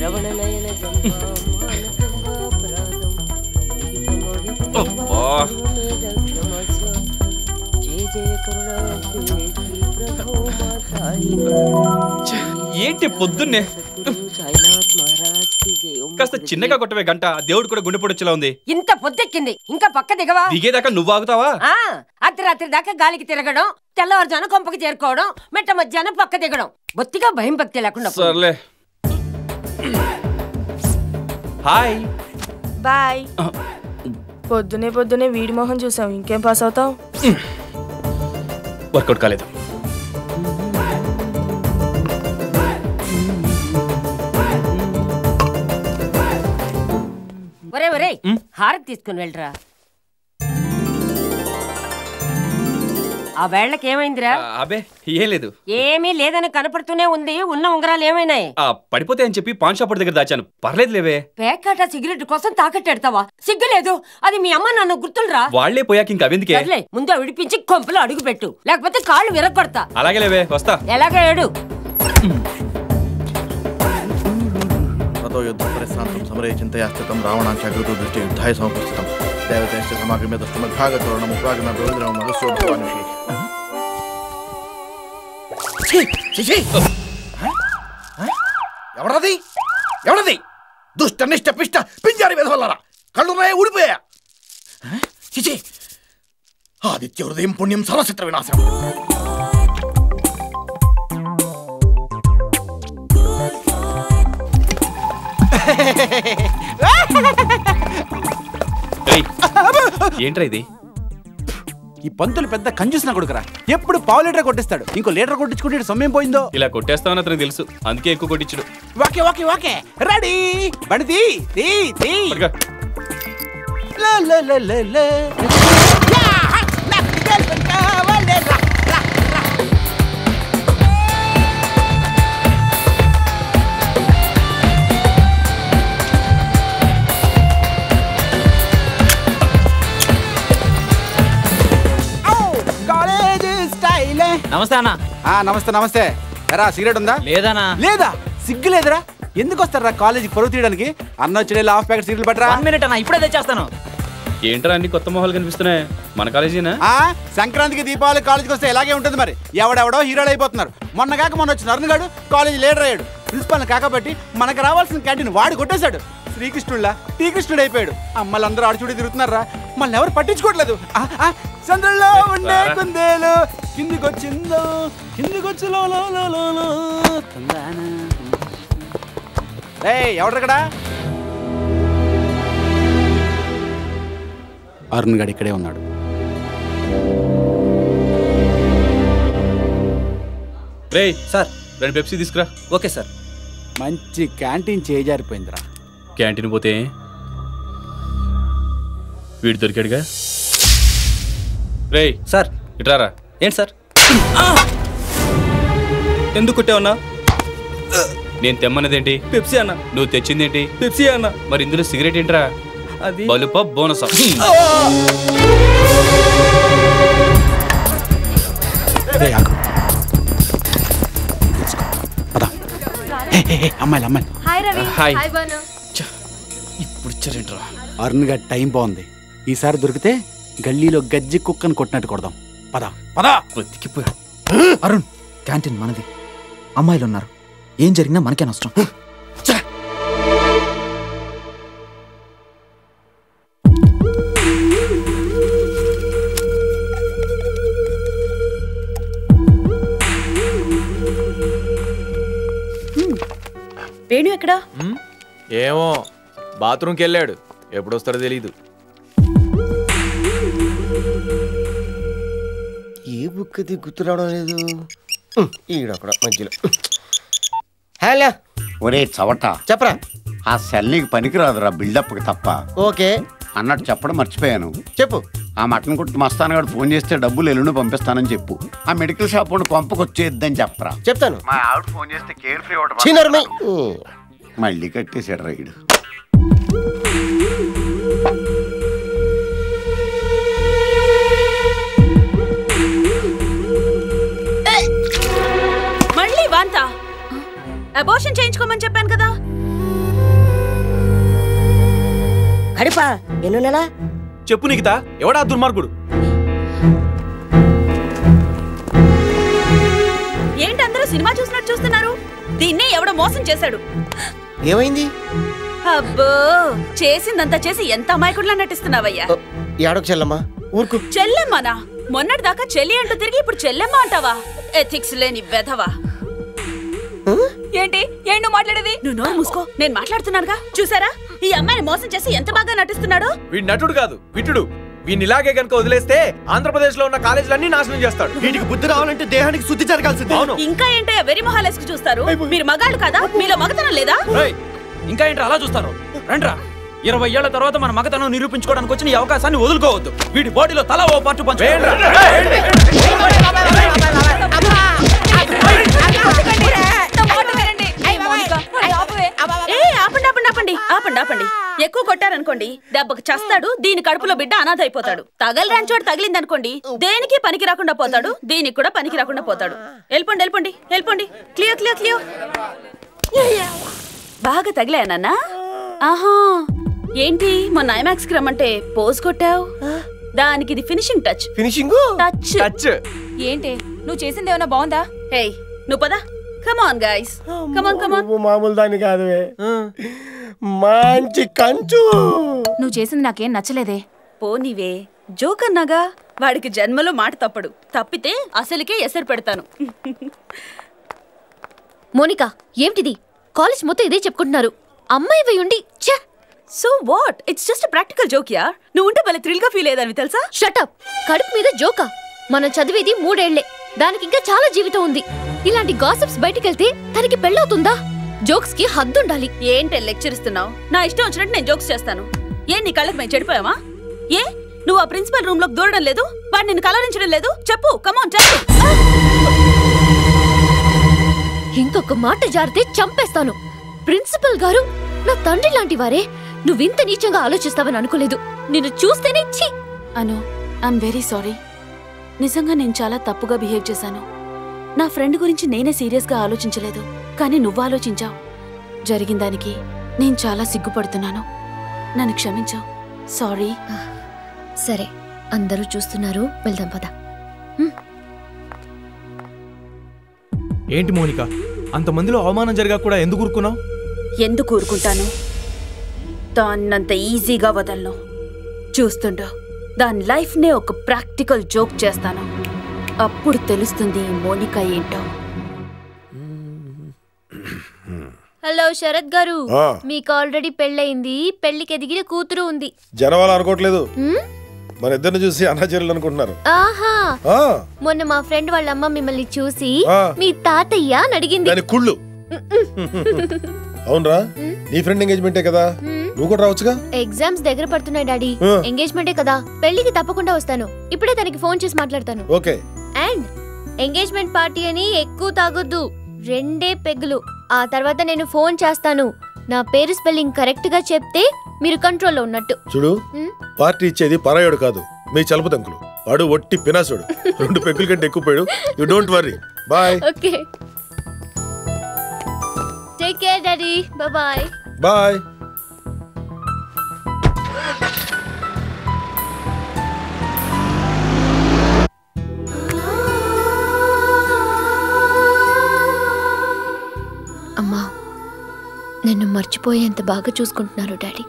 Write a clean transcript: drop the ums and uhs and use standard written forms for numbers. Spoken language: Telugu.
ఏంటి పొద్దున్నే కాస్త చిన్నగా కొట్టవే గంట. దేవుడు కూడా గుండె పొడిచేలా ఉంది. ఇంత పొద్దెక్కింది ఇంకా పక్క దిగవా? దిగేదాకా నువ్వు ఆగుతావా? అర్ధరాత్రి దాకా గాలికి తిరగడం, తెల్లవారుజాన కొంపకి చేరుకోవడం, మెట్ట మధ్యాహ్నం పక్క దిగడం. బొత్తిగా భయం భక్తి లేకుండా. సర్లే హాయ్ బాయ్. పొద్దునే వీడి మొహం చూసాం, ఇంకేం పాస్ అవుతావు? వర్కౌట్ కాలేదు. ఒరే హారతి తీసుకుని వెళ్ళరా. ఆ వేళ్ళకి ఏమైందిరా? అబే ఏం లేదు. ఏమీ లేదని కనపడుతూనే ఉంది. ఉన్న ఉంగరాలు ఏమైనాయి? పడిపోతే అని చెప్పి పాన్ షాప్ దగ్గర దాచాను. పర్లేదు లేవే. పేకాట సిగరెట్ కోసం తాకట్టెడతావా? సిగ్గులేదు? అది మీ అమ్మ నాన్న గుర్తులురా. వాళ్లే పోయాక ఇంకా అవెందుకే? ముందు విడిపించి కొంపలో అడుగు పెట్టు, లేకపోతే కాళ్ళు విరగొడతా. అలాగే లేవే, వస్తా. ఎలాగే ఏడు. సమరే చింతయా స్థితం రావణాంచ అగ్రతో దృష్టి యుద్ధాయ సముపస్థితం దేవతైశ్చ సమాగమ్య దృష్టమద్భాగతోరణం ఉపాగమ ప్రవిద్రవం నగస్యోభవానుషి. ఎవరది? దుష్ట నిష్ట పిష్ట పింజారి వెధవల్లరా, కళ్ళున్నాయా ఊడిపోయా? చిచి, ఆదిత్య హృదయం పుణ్యం సర్వశత్రు వినాశనం. ఏంట్రా ఇది? ఈ పంతులు పెద్ద కంజూసిన కొడుకురా. ఎప్పుడు పావు లీటర్ కొట్టిస్తాడు, ఇంకో లీటర్ కొట్టించుకుంటే సొమ్మేం పోయిందో. ఇలా కొట్టేస్తామని అతనికి తెలుసు, అందుకే ఎక్కువ కొట్టించుడు. ఓకే రెడీ బండి తీ. నమస్తే అన్న. నమస్తే. ఎరా సిగరెట్ ఉందా? లేదా సిగ్గు లేదురా? ఎందుకు వస్తారా కాలేజీకి పరువు తీయడానికి? అన్న వచ్చి హాఫ్ ప్యాకెట్ సిగరెట్లు పట్టరా. 1 minute అన్న, ఇప్పుడే తెచ్చేస్తాను. ఏంట్రా అన్ని కొత్త మొహాలు కనిపిస్తున్నాయి? మన కాలేజీనా? సంక్రాంతికి దీపావళి కాలేజీకి వస్తే ఇలాగే ఉంటుంది మరి. ఎవడెవడో హీరోలు అయిపోతున్నారు. మొన్న వచ్చిన అరుణ్ కాలేజీ లీడర్ అయ్యాడు. ప్రిన్సిపల్ కాకబట్టి మనకు రావాల్సిన క్యాంటీన్ వాడు కొట్టేశాడు. శ్రీకృష్ణుడులా టీకృష్ణుడు అయిపోయాడు. అమ్మలందరూ ఆడుచూడి తిరుగుతున్నారా, మళ్ళీ ఎవరు పట్టించుకోవట్లేదు. చంద్రంలో ఉండే కుందేలు కిందికొచ్చిందో ఎవడక్కడ? అరుణ్ గడు ఇక్కడే ఉన్నాడు. రేయ్ సార్, 2 పెప్సీ తీసుకురా. Okay sir. మంచి క్యాంటీన్ చేజారిపోయిందిరా. క్యాంటీన్ పోతే వీడు దొరికాడుగా. రేయ్ సార్, ఇట్రారా. ఏంటి సార్? ఎందుకు కొట్టావన్నా? నేను తెమ్మన్నదేంటి? పెప్సీ అన్న. నువ్వు తెచ్చిందేంటి? పెప్సీ అన్న. మరి ఇందులో సిగరెట్ ఏంట్రా? అది బలుప బోనస్. అమ్మాయిలు హాయ్. ఇప్పుడు ఇచ్చారేంట్రా? అరుణ్ గారి టైం బాగుంది. ఈసారి దొరికితే గల్లీలో గజ్జి కుక్కను కొట్టినట్టు కొడదాం. పద. బతికిపోయాడు. అరుణ్, క్యాంటీన్ మనది. అమ్మాయిలు ఉన్నారు, ఏం జరిగినా మనకే నష్టం. వేణు ఎక్కడా? ఏమో, బాత్రూమ్కి వెళ్ళాడు. ఎప్పుడొస్తాడో తెలీదు. ఏ బుక్ అది గుర్తు రావడం లేదు. ఈడొక్కడ మధ్యలో. హలో, ఒరే చవట, చెప్పరా. ఆ సెల్ నీకు పనికిరాదురా, బిల్డప్కి తప్ప. ఓకే అన్నట్టు చెప్పడం మర్చిపోయాను. చెప్పు. ఆ మటన్ కొట్టు మస్తాన్ గారు ఫోన్ చేస్తే డబ్బులు ఎల్లుండి పంపిస్తానని చెప్పు. ఆ మెడికల్ షాప్ వాడు పంపకొచ్చేద్దని చెప్పరా. చెప్తాను. మా ఆవిడ ఫోన్ చేస్తే కేర్ ఫ్రీ చిన్నరమే మళ్ళీ కట్టేశాడు రైడ్. మళ్ళీ వాంతా? అబార్షన్ చేయించుకోమని చెప్పాను కదా. కడుపా ఎన్నో నెల చెప్పు నిఖిత, ఎవడా దుర్మార్గుడు? ఏంటి అందరూ సినిమా చూసినట్టు చూస్తున్నారు? దీన్నే ఎవడో మోసం చేశాడు. ఏమైంది? అబ్బో, చేసిందంతా చేసి ఎంత అమాయకుడిలా నటిస్తున్నావయ్యా. ఏడకు చెల్లమ్మా, ఊరుకు. చెల్లెమ్మనా? మొన్నటి దాకా చెల్లి అంటూ తిరిగి ఇప్పుడు చెల్లెమ్మ అంటావా? ఎథిక్స్ లేని వెధవా. ఏంటి నువ్వు మాట్లాడేది? నువ్వు నోరు మూసుకో, నేను మాట్లాడుతున్నానుగా. చూసారా ఈ అమ్మాయిని మోసం చేసి ఎంత బాగా నటిస్తున్నాడు? వీడు నటుడు కాదు, విటుడు. వీడిని ఇలాగే కనుక వదిలేస్తే ఆంధ్రప్రదేశ్ లో ఉన్న కాలేజీలన్నీ నాశనం చేస్తాడు. వీటికి బుద్ధి రావాలంటే దేహానికి శుద్ధి జరగాల్సింది. అవును. ఇంకా ఏంటో వెరి మొహాలేసుకు చూస్తారు? మీరు మగాళ్ళు కదా, మీలో మగతనం లేదా? ఇంకా ఏంటి అలా చూస్తారు? రండ్రా, 20 ఏళ్ల తర్వాత మన మగతనం నిరూపించుకోవడానికి వచ్చిన ఈ అవకాశాన్ని వదులుకోవద్దు. వీడి బాడీలో తల ఓ పాటు పంచు. ఆపండి. ఎక్కువ కొట్టారనుకోండి దెబ్బకు చస్తాడు. దీని కడుపులో బిడ్డ అనాథ అయిపోతాడు. తగలరాని చోటు తగిలిందనుకోండి దేనికి పనికి రాకుండా పోతాడు. దీనికి కూడా పనికి రాకుండా పోతాడు. వెళ్ళిపోండి. క్లియర్. బాగా తగిలాయనన్నా? ఆహా, ఏంటి మొన్న ఐమాక్స్ కి రమ్మంటే పోజ్ కొట్టావు? దానికి ఇది ఫినిషింగ్ టచ్. టచ్ ఏంటి నువ్వు చేసింది ఏమైనా బాగుందా? హే నువ్వు పదా. కమాన్ గైస్, కమాన్. మామూలు దాన్ని కాదు, మంచి కంచు. నువ్వు చేసింది నాకేం నచ్చలేదే. పోనీవే, జోక్ అన్నాగా. వాడికి జన్మలో మాట తప్పడు. తప్పితే అసలుకే ఎసరు పెడతాను. మోనికా, ఏమిటిది? కాలేజ్ మొత్తం ఇదే చెప్పుకుంటున్నారు. అమ్మాయి ఉండి so what? It's just practical joke yeah. నువ్వు ఉంటే భలే థ్రిల్ గా ఫీల్ అయ్యేదాన్ని తెలుసా? షటప్. కడుపు మీద జోకా? మనం చదివేది 3 ఏళ్లే, దానికి ఇంకా చాలా జీవితం ఉంది. ఇలాంటి గాసిప్స్ బయటికెళ్తే తనకి పెళ్ళవుతుందా? జోక్స్ కి హద్దుండాలి. ఏంటే లెక్చర్ ఇస్తున్నావు? నా ఇష్టం వచ్చినట్టు నేను జోక్స్ చేస్తాను. నీ కళ్ళకి మేము చెడిపోయావా? నువ్వు ఆ ప్రిన్సిపల్ రూమ్ లోకి దూరడం లేదు, వాడు నిన్ను కలరించడం లేదు. చెప్పు, కమాన్ చెప్పు. ఇంకొక మాట జారితే చంపేస్తాను. ప్రిన్సిపల్ గారు నా తండ్రి లాంటి వారే. నువ్వింత నీచంగా ఆలోచిస్తావని అనుకోలేదు. నిన్ను చూస్తేనే ఛీ. అను, ఐఎమ్ వెరీ సారీ. నిజంగా నేను చాలా తప్పుగా బిహేవ్ చేశాను. నా ఫ్రెండ్ గురించి నేనే సీరియస్ గా ఆలోచించలేదు, కానీ నువ్వు ఆలోచించావు. జరిగిన దానికి నేను చాలా సిగ్గుపడుతున్నాను. నన్ను క్షమించు. సారీ. సరే, అందరూ చూస్తున్నారు, వెళ్దాం పద. ఏంటి మోనిక, అంతమందిలో అవమానం జరిగా కూడా ఎందుకు ఊరుకున్నావు? ఎందుకు ఊరుకుంటాను? దాన్నంత ఈజీగా వదలను. చూస్తుండో, దాని లైఫ్ నే ఒక ప్రాక్టికల్ జోక్ చేస్తాను. అప్పుడు తెలుస్తుంది ఈ మోనిక ఏంటో. హలో శరత్ గారు, మీకు ఆల్రెడీ పెళ్ళయింది. పెళ్లికి ఎదిగిన కూతురు ఉంది. జనవాళ్ళు అనుకోవట్లేదు, మన ఇద్దరిని చూసి అన్నాచెల్లెలు అనుకుంటున్నారు. ఆహా, మొన్న మా ఫ్రెండ్ వాళ్ళ అమ్మ మిమ్మల్ని చూసి మీ తాతయ్య అని అడిగింది. కుళ్ళు. అవునరా, నీ ఫ్రెండ్ ఎంగేజ్మెంటే కదా, నువ్వు కూడా రావచ్చుగా. ఎగ్జామ్స్ దగ్గర పడుతున్నాయి డాడీ. ఎంగేజ్మెంటే కదా, పెళ్లికి తప్పకుండా వస్తాను. ఇప్పుడే తనకి ఫోన్ చేసి మాట్లాడతాను. ఓకే. అండ్ ఎంగేజ్మెంట్ పార్టీ అని ఎక్కువ తాగొద్దు, 2 పెగ్గులు. ఆ తర్వాత నేను ఫోన్ చేస్తాను. నా పేరు స్పెల్లింగ్ కరెక్ట్ గా చెప్తే మీరు కంట్రోల్లో ఉన్నట్టు. చూడు, పార్టీ ఇచ్చేది పరాయోడు కాదు, మీ చలుపుతంకులు. వాడు ఒట్టి పినాసుడు. 2 పెగ్గుల కంటే ఎక్కువ పోయాడు. You don't worry. Bye. Okay, take care daddy. Bye bye. అమ్మా, నన్ను మర్చిపోయేంత బాగా చూసుకుంటున్నారు డాడీ.